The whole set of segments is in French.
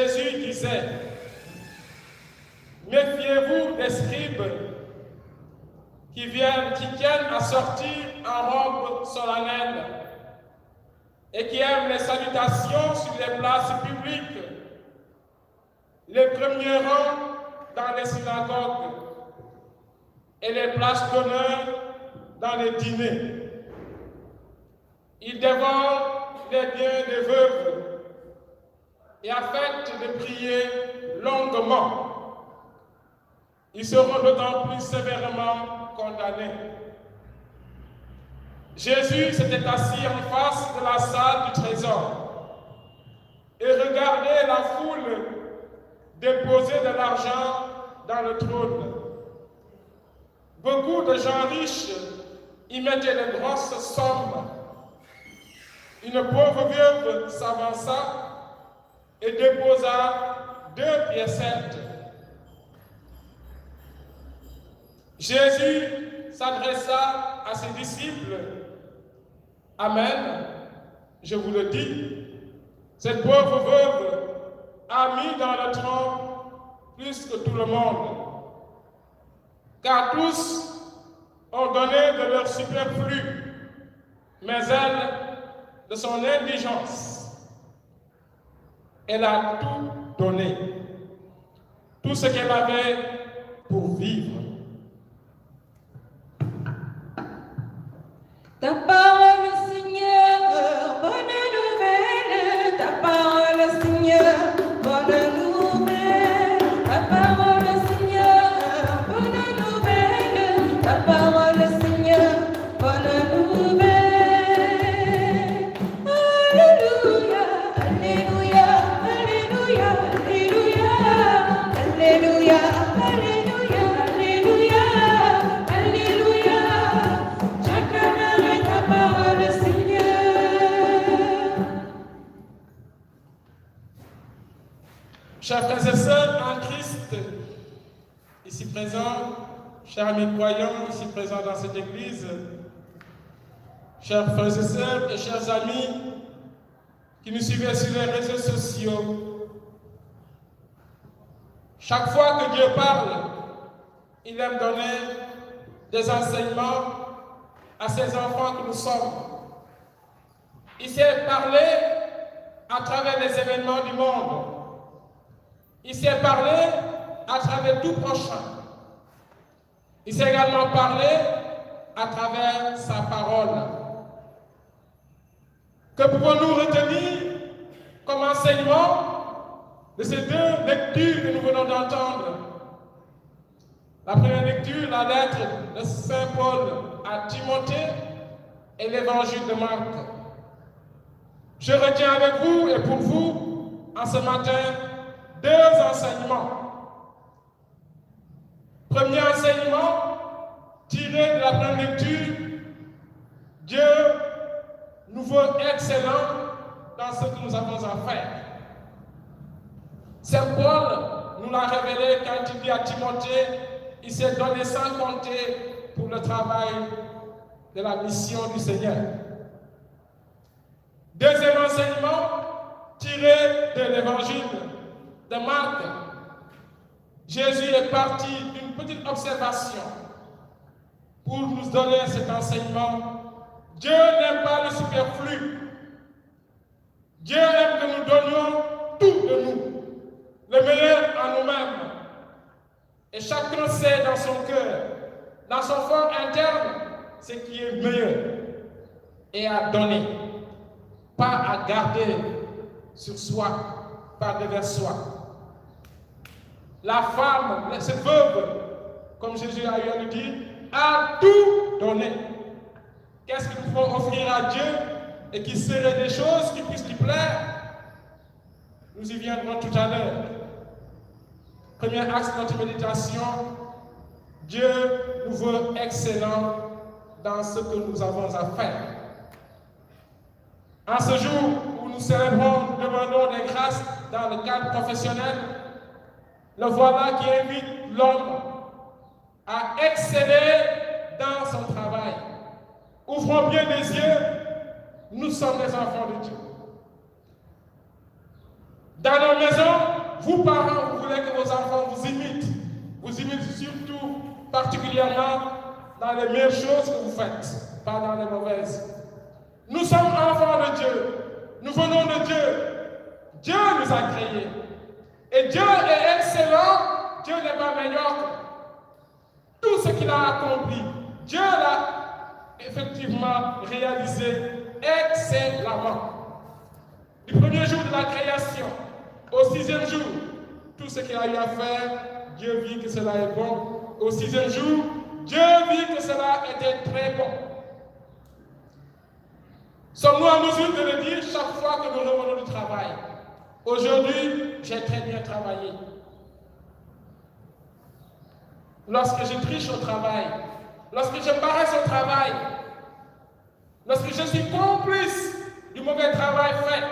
Jésus disait, méfiez-vous des scribes qui tiennent à sortir en robe solennelle et qui aiment les salutations sur les places publiques, les premiers rangs dans les synagogues et les places d'honneur dans les dîners. Ils dévorent les biens des veuves et affectent de prier longuement. Ils seront d'autant plus sévèrement condamnés. Jésus s'était assis en face de la salle du trésor et regardait la foule déposer de l'argent dans le trône. Beaucoup de gens riches y mettaient de grosses sommes. Une pauvre veuve s'avança et déposa 2 piécettes. Jésus s'adressa à ses disciples. Amen, je vous le dis, cette pauvre veuve a mis dans le tronc plus que tout le monde, car tous ont donné de leur superflu, mais elle, de son indigence, elle a tout donné, tout ce qu'elle avait pour vivre. Ta parole, Seigneur, bonne nouvelle. Ta parole, Seigneur, bonne nouvelle. Ta parole, Seigneur, bonne nouvelle. Ta parole, Seigneur, bonne nouvelle. Alléluia, alléluia, alléluia, alléluia, alléluia, alléluia, alléluia, alléluia. J'acclame ta parole, Seigneur. Chers frères et sœurs en Christ, ici présents, chers amis croyants, ici présents dans cette église, chers frères et sœurs et chers amis qui nous suivent sur les réseaux sociaux, chaque fois que Dieu parle, il aime donner des enseignements à ces enfants que nous sommes. Il sait parler à travers les événements du monde. Il sait parler à travers tout prochain. Il sait également parler à travers sa parole. Que pouvons-nous retenir comme enseignement de ces 2 lectures que nous venons d'entendre? La première lecture, la lettre de Saint Paul à Timothée et l'évangile de Marc. Je retiens avec vous et pour vous, en ce matin, 2 enseignements. Premier enseignement, tiré de la première lecture, Dieu nous veut excellents dans ce que nous avons à faire. Saint Paul nous l'a révélé quand il dit à Timothée, il s'est donné sans compter pour le travail de la mission du Seigneur. Deuxième enseignement, tiré de l'évangile de Marc. Jésus est parti d'une petite observation pour nous donner cet enseignement. Dieu n'aime pas le superflu. Dieu aime que nous donnions tout de nous, le meilleur en nous-mêmes. Et chacun sait dans son cœur, dans son fort interne, ce qui est meilleur et à donner, pas à garder sur soi, pas devers soi. La femme, cette veuve, comme Jésus a eu à nous dire, a tout donné. Qu'est-ce qu'il faut offrir à Dieu et qui seraient des choses qui puissent lui plaire? Nous y viendrons tout à l'heure. Premier axe de notre méditation, Dieu nous veut excellents dans ce que nous avons à faire. En ce jour où nous célébrons, demandons des grâces dans le cadre professionnel, le voilà qui invite l'homme à exceller dans son travail. Ouvrons bien les yeux, nous sommes des enfants de Dieu. Dans nos maisons, vous parents, vous voulez que vos enfants vous imitent surtout, particulièrement dans les meilleures choses que vous faites, pas dans les mauvaises. Nous sommes enfants de Dieu, nous venons de Dieu, Dieu nous a créés, et Dieu est excellent, Dieu n'est pas médiocre. Tout ce qu'il a accompli, Dieu l'a effectivement réalisé excellemment. Du premier jour de la création au 6e jour, tout ce qu'il a eu à faire, Dieu vit que cela est bon. Au 6e jour, Dieu vit que cela était très bon. Sommes-nous en mesure de le dire chaque fois que nous revenons du travail? Aujourd'hui, j'ai très bien travaillé. Lorsque je triche au travail, lorsque je paraisse au travail, lorsque je suis complice du mauvais travail fait,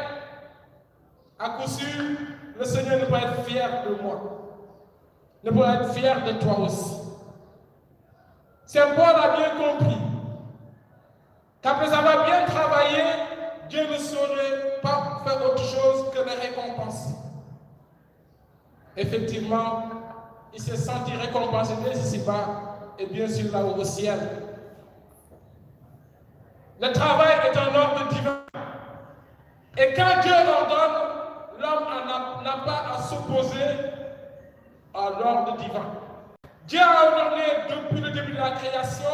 à coup sûr, le Seigneur ne peut être fier de moi, ne peut être fier de toi aussi. Saint Paul a bien compris qu'après avoir bien travaillé, Dieu ne saurait pas faire autre chose que les récompenser. Effectivement, il s'est senti récompensé dès ici-bas et bien sûr là-haut au ciel. Le travail est un ordre divin. Et quand Dieu ordonne, l'homme n'a pas à s'opposer à l'ordre divin. Dieu a ordonné depuis le début de la création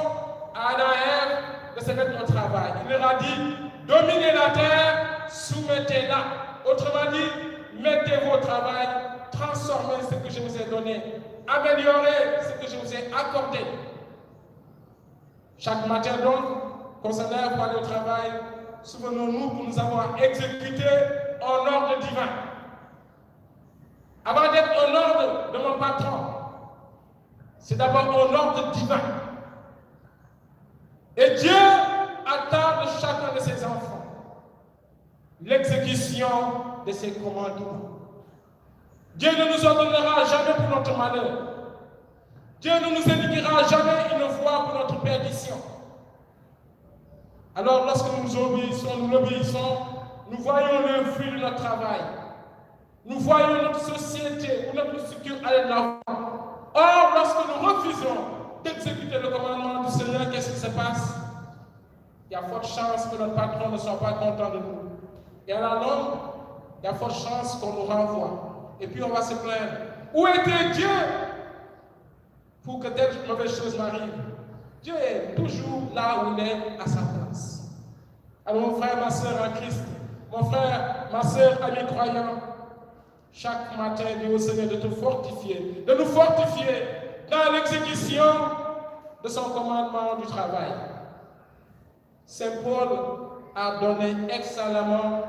à Adam et Ève de se mettre au travail. Il leur a dit, dominez la terre, soumettez-la. Autrement dit, mettez-vous au travail, transformez ce que je vous ai donné, améliorez ce que je vous ai accordé. Chaque matin donc, qu'on se lève pour aller au travail, souvenons-nous que nous avons exécuté un ordre divin. Avant d'être un ordre de mon patron, c'est d'abord un ordre divin. Et Dieu attend de chacun de ses enfants l'exécution de ses commandements. Dieu ne nous ordonnera jamais pour notre malheur. Dieu ne nous indiquera jamais une voie pour notre perdition. Alors lorsque nous l'obéissons, nous voyons le fruit de notre travail. Nous voyons notre société ou notre structure aller de l'avant. Or, lorsque nous refusons d'exécuter le commandement du Seigneur, qu'est-ce qui se passe? Il y a forte chance que notre patron ne soit pas content de nous. Et à la longue, il y a forte chance qu'on nous renvoie. Et puis on va se plaindre. Où était Dieu pour que telle mauvaise chose m'arrive? Dieu est toujours là où il est à sa place. Alors mon frère, ma soeur en Christ, mon frère, ma soeur, amis croyants, chaque matin, dis au Seigneur de te fortifier, de nous fortifier dans l'exécution de son commandement du travail. Saint Paul a donné excellemment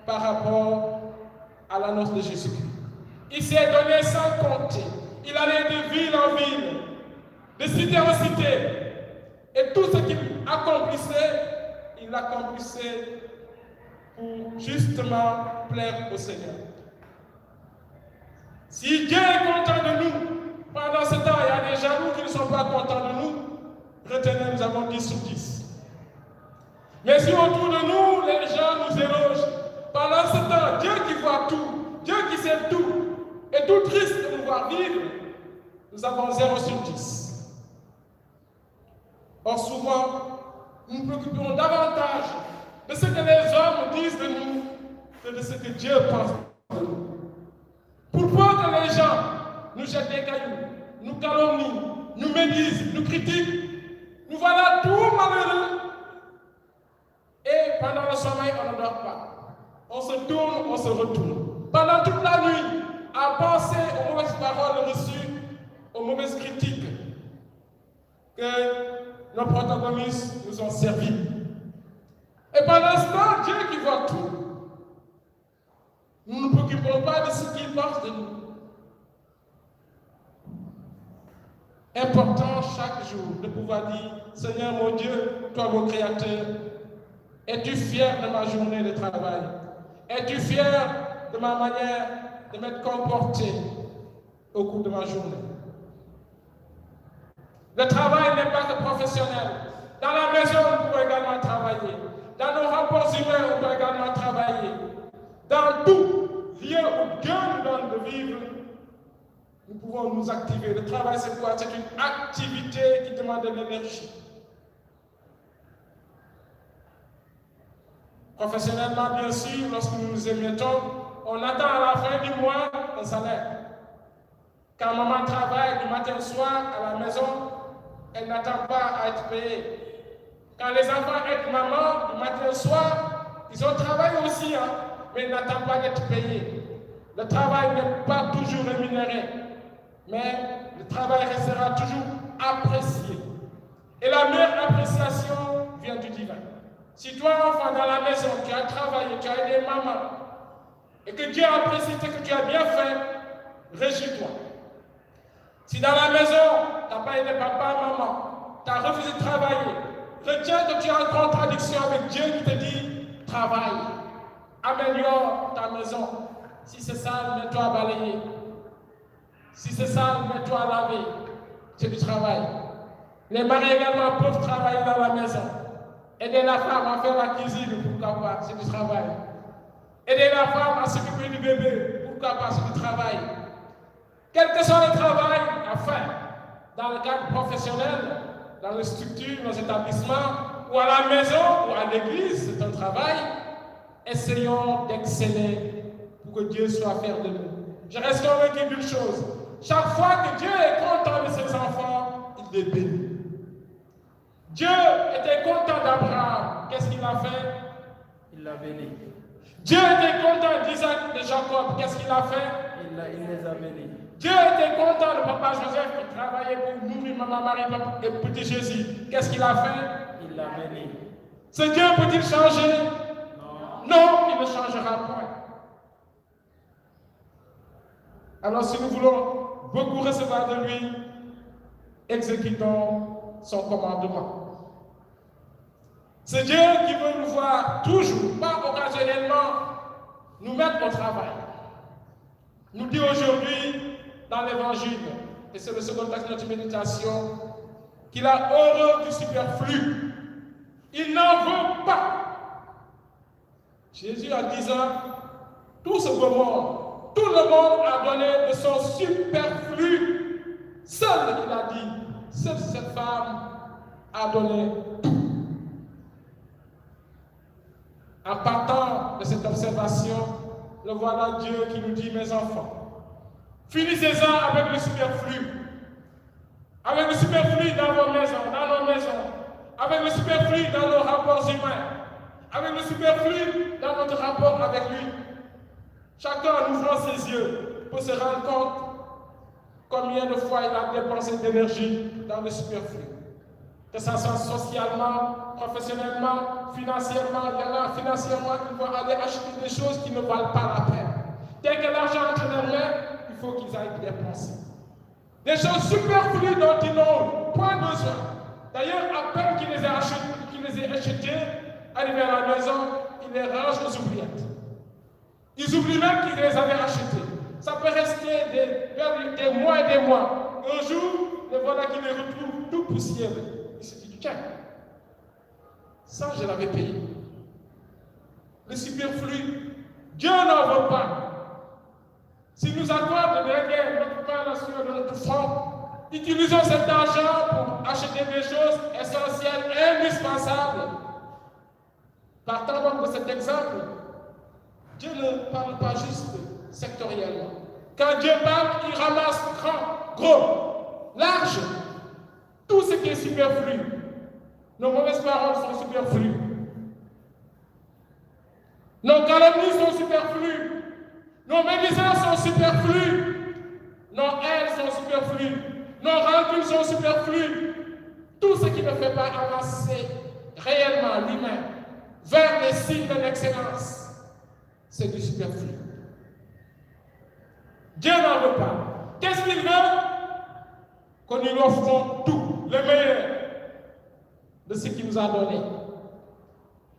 par rapport à l'annonce de Jésus-Christ. Il s'est donné sans compter. Il allait de ville en ville, de cité en cité. Et tout ce qu'il accomplissait, il l'accomplissait pour justement plaire au Seigneur. Si Dieu est content de nous, pendant ce temps, il y a des jaloux qui ne sont pas contents de nous, retenez, nous avons 10 sur 10. Mais si autour de nous, les gens nous élogent, pendant ce temps, Dieu qui voit tout, Dieu qui sait tout, est tout triste de nous voir vivre, nous avons 0 sur 10. Or souvent, nous nous préoccupons davantage de ce que les hommes disent de nous que de ce que Dieu pense de nous. Pour peur que les gens nous jettent des cailloux, nous calomnient, nous médisent, nous critiquent, nous voilà tout malheureux. Et pendant le sommeil, on ne dort pas. On se tourne, on se retourne. Pendant toute la nuit, à penser aux mauvaises paroles reçues, aux mauvaises critiques que nos protagonistes nous ont servi. Et pendant ce temps, Dieu qui voit tout, nous ne nous préoccupons pas de ce qu'il pense de nous. Important chaque jour de pouvoir dire, Seigneur mon Dieu, toi mon Créateur, es-tu fier de ma journée de travail? Es-tu fier de ma manière de m'être comporté au cours de ma journée? Le travail n'est pas que professionnel. Dans la maison, on peut également travailler. Dans nos rapports humains, on peut également travailler. Dans tout, lieu où Dieu nous donne de vivre, nous pouvons nous activer. Le travail, c'est quoi? C'est une activité qui demande de l'énergie. Professionnellement, bien sûr, lorsque nous nous émettons, on attend à la fin du mois un salaire. Quand maman travaille du matin au soir à la maison, elle n'attend pas à être payée. Quand les enfants aident maman du matin au soir, ils ont travaillé aussi, hein, mais ils n'attendent pas d'être payés. Le travail n'est pas toujours rémunéré, mais le travail restera toujours apprécié. Et la meilleure appréciation vient du divin. Si toi, enfant, dans la maison, tu as travaillé, tu as aidé maman, et que Dieu apprécie ce que tu as bien fait, réjouis-toi. Si dans la maison, tu n'as pas aidé papa, maman, tu as refusé de travailler, retiens que tu es en contradiction avec Dieu qui te dit, travaille, améliore ta maison. Si c'est sale, mets-toi à balayer. Si c'est sale, mets-toi à laver. C'est du travail. Les maris également peuvent travailler dans la maison. Aider la femme à faire la cuisine, pourquoi pas, c'est du travail. Aider la femme à s'occuper du bébé, pourquoi pas, c'est du travail. Quel que soit le travail à faire, dans le cadre professionnel, dans les structures, dans les établissements, ou à la maison, ou à l'église, c'est un travail, essayons d'exceller pour que Dieu soit fier de nous. Je reste convaincu d'une chose, chaque fois que Dieu est content de ses enfants, il les bénit. Dieu était content d'Abraham. Qu'est-ce qu'il a fait? Il l'a béni. Dieu était content d'Isaac, de Jacob. Qu'est-ce qu'il a fait? Il les a bénis. Dieu était content de papa Joseph qui travaillait pour nourrir maman Marie et petit Jésus. Qu'est-ce qu'il a fait? Il l'a béni. Ce Dieu peut-il changer? Non. Non, il ne changera pas. Alors si nous voulons beaucoup recevoir de lui, exécutons son commandement. C'est Dieu qui veut nous voir toujours, pas occasionnellement, nous mettre au travail. Nous dit aujourd'hui dans l'Évangile, et c'est le second texte de notre méditation, qu'il a horreur du superflu. Il n'en veut pas. Jésus a dit ça, tout ce beau monde, tout le monde a donné de son superflu. Seul il a dit, seule cette femme a donné tout. En partant de cette observation, le voilà Dieu qui nous dit, mes enfants, finissez-en avec le superflu. Avec le superflu dans vos maisons, dans nos maisons. Avec le superflu dans nos rapports humains. Avec le superflu dans notre rapport avec lui. Chacun en ouvrant ses yeux peut se rendre compte combien de fois il a dépensé d'énergie dans le superflu. Que ça soit socialement, professionnellement, financièrement, il y en a financièrement qui vont aller acheter des choses qui ne valent pas la peine. Dès que l'argent entre leurs mains, il faut qu'ils aillent dépenser. Des choses superflues dont ils n'ont point besoin. D'ailleurs, à peine qu'ils les aient achetées, arrivés à la maison, ils les rangent aux oubliettes. Ils oublient même qu'ils les avaient achetées. Ça peut rester des mois et des mois. Un jour, le voilà qui les retrouve tout poussiéreux. Il se dit, tiens, ça je l'avais payé. Le superflu, Dieu n'en veut pas. S'il nous accorde de régler notre pain de notre front, utilisons cet argent pour acheter des choses essentielles, indispensables. Partant donc de cet exemple, Dieu ne parle pas juste sectoriellement. Quand Dieu parle, il ramasse grand, gros, large, tout ce qui est superflu. Nos mauvaises paroles sont superflues. Nos calomnies sont superflues. Nos médisances sont superflues. Nos haines sont superflues. Nos rancunes sont superflues. Tout ce qui ne fait pas avancer réellement l'humain vers les signes de l'excellence, c'est du superflu. Dieu n'en veut pas. Qu'est-ce qu'il veut? Que nous lui offrons tout, le meilleur de ce qu'il nous a donné.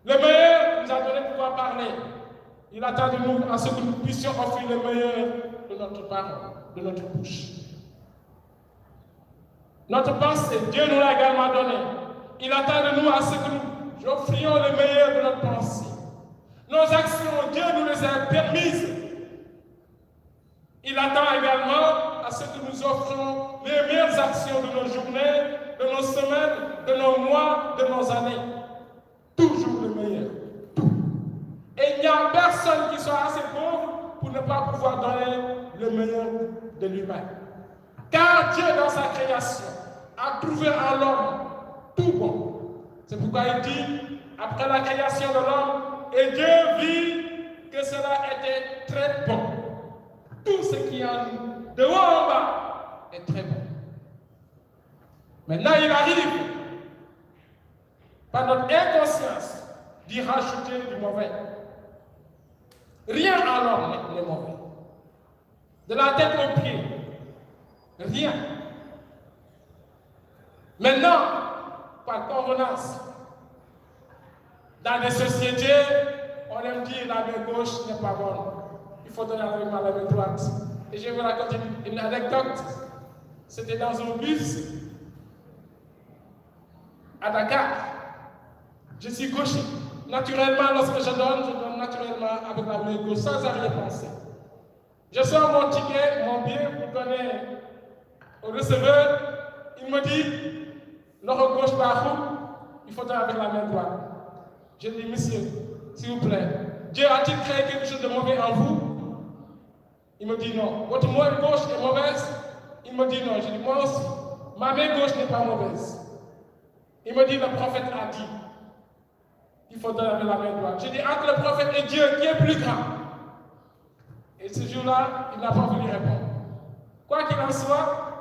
Le meilleur nous a donné de pouvoir parler. Il attend de nous à ce que nous puissions offrir le meilleur de notre parole, de notre bouche. Notre pensée, Dieu nous l'a également donné. Il attend de nous à ce que nous offrions le meilleur de notre pensée. Nos actions, Dieu nous les a permises. Il attend également à ce que nous offrions les meilleures actions de nos journées, de nos semaines, de nos mois, de nos années. Toujours le meilleur. Tout. Et il n'y a personne qui soit assez pauvre pour ne pas pouvoir donner le meilleur de lui-même. Car Dieu, dans sa création, a trouvé en l'homme tout bon. C'est pourquoi il dit, après la création de l'homme, et Dieu vit que cela était très bon. Tout ce qui est en nous, de haut en bas, est très bon. Maintenant, il arrive, par notre inconscience, d'y rajouter du mauvais. Rien en l'homme n'est mauvais. De la tête aux pieds, rien. Maintenant, par convenance, dans les sociétés, on aime dire la main gauche n'est pas bonne. Il faut donner avec ma main droite. Et je vais vous raconter une anecdote. C'était dans un bus à Dakar. Je suis gaucher. Naturellement, lorsque je donne naturellement avec la main gauche, sans arrière-pensée. Je sors mon ticket, mon billet pour donner au receveur. Il me dit, l'oreille gauche par où, il faut donner avec la main droite. Je dis, monsieur, s'il vous plaît, Dieu a-t-il créé quelque chose de mauvais en vous? Il me dit non. Votre main gauche est mauvaise? Il me dit non. Je dis, moi aussi, ma main gauche n'est pas mauvaise. Il me dit, le prophète a dit, il faut donner avec la main droite. Je dis, entre le prophète et Dieu, qui est plus grand? Et ce jour-là, il n'a pas voulu répondre. Quoi qu'il en soit,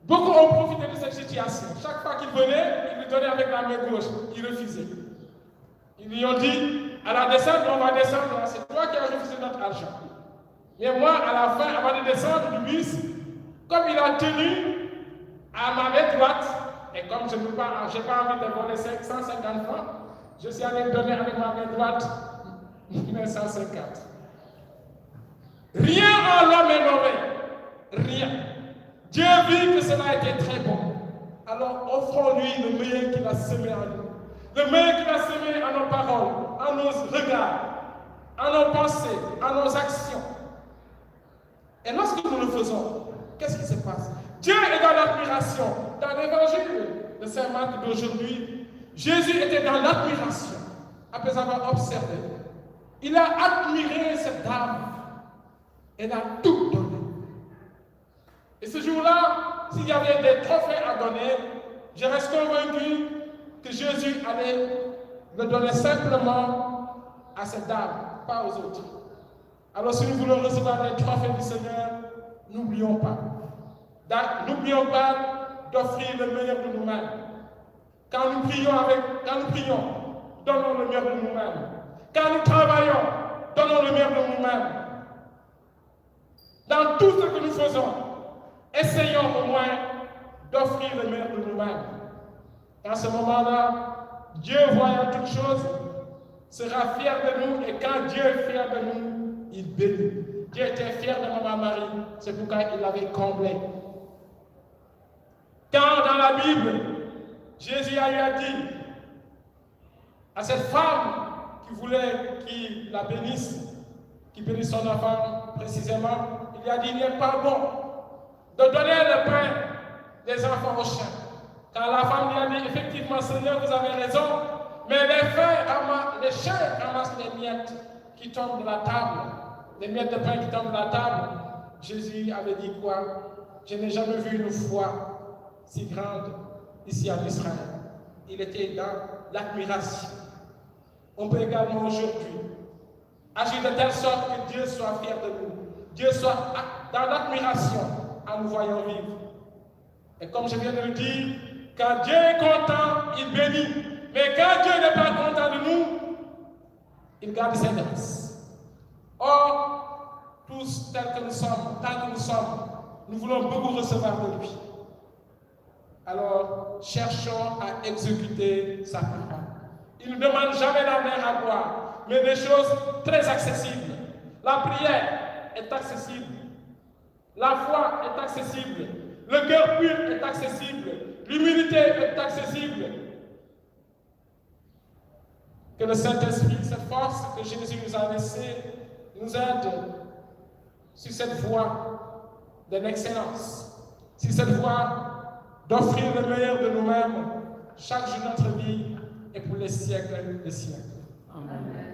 beaucoup ont profité de cette situation. Chaque fois qu'il venait, il lui donnait avec la main gauche. Il refusait. Ils lui ont dit, à la descente, on va descendre, c'est toi qui as refusé notre argent. Mais moi, à la fin, avant de descendre du bus, comme il a tenu à ma main droite, et comme je n'ai pas envie de voler 150 francs, je suis allé donner avec ma main droite 150. Rien en l'homme est mauvais. Rien. Dieu vit que cela était très bon. Alors offrons-lui le meilleur qu'il a semé en nous. Le meilleur qu'il a semé en nos paroles, en nos regards, en nos pensées, en nos actions. Et lorsque nous le faisons, qu'est-ce qui se passe? Dieu est dans l'admiration. Dans l'évangile de Saint Marc d'aujourd'hui, Jésus était dans l'admiration après avoir observé. Il a admiré cette dame. Elle a tout donné. Et ce jour-là, s'il y avait des trophées à donner, je reste convaincu que Jésus allait le donner simplement à cette dame, pas aux autres. Alors si nous voulons recevoir les trophées du Seigneur, n'oublions pas. N'oublions pas d'offrir le meilleur de nous-mêmes. Quand nous prions, donnons le meilleur de nous-mêmes. Quand nous travaillons, donnons le meilleur de nous-mêmes. Dans tout ce que nous faisons, essayons au moins d'offrir le meilleur de nous-mêmes. En ce moment-là, Dieu, voyant toutes choses, sera fier de nous, et quand Dieu est fier de nous, il bénit. Dieu était fier de Maman Marie, c'est pourquoi il l'avait comblée. Quand dans la Bible, Jésus a eu à dire à cette femme qui voulait qu'il la bénisse, qui bénisse son enfant précisément, il a dit, il n'est pas bon de donner le pain des enfants aux chiens. Quand la femme lui a dit, effectivement, Seigneur, vous avez raison, mais les chiens ramassent les miettes qui tombent de la table, les miettes de pain qui tombent de la table. Jésus avait dit quoi? Je n'ai jamais vu une foi si grande ici en Israël. Il était dans l'admiration. On peut également aujourd'hui agir de telle sorte que Dieu soit fier de nous. Dieu soit dans l'admiration en nous voyant vivre. Et comme je viens de le dire, quand Dieu est content, il bénit. Mais quand Dieu n'est pas content de nous, il garde ses grâces. Or, tous tels que nous sommes, tant que nous sommes, nous voulons beaucoup recevoir de lui. Alors, cherchons à exécuter sa parole. Il ne nous demande jamais d'amener à boire, mais des choses très accessibles. La prière est accessible. La foi est accessible. Le cœur pur est accessible. L'humilité est accessible. Que le Saint-Esprit, cette force que Jésus nous a laissée, nous aide sur cette voie de l'excellence, sur cette voie d'offrir le meilleur de nous-mêmes chaque jour de notre vie et pour les siècles des siècles. Amen.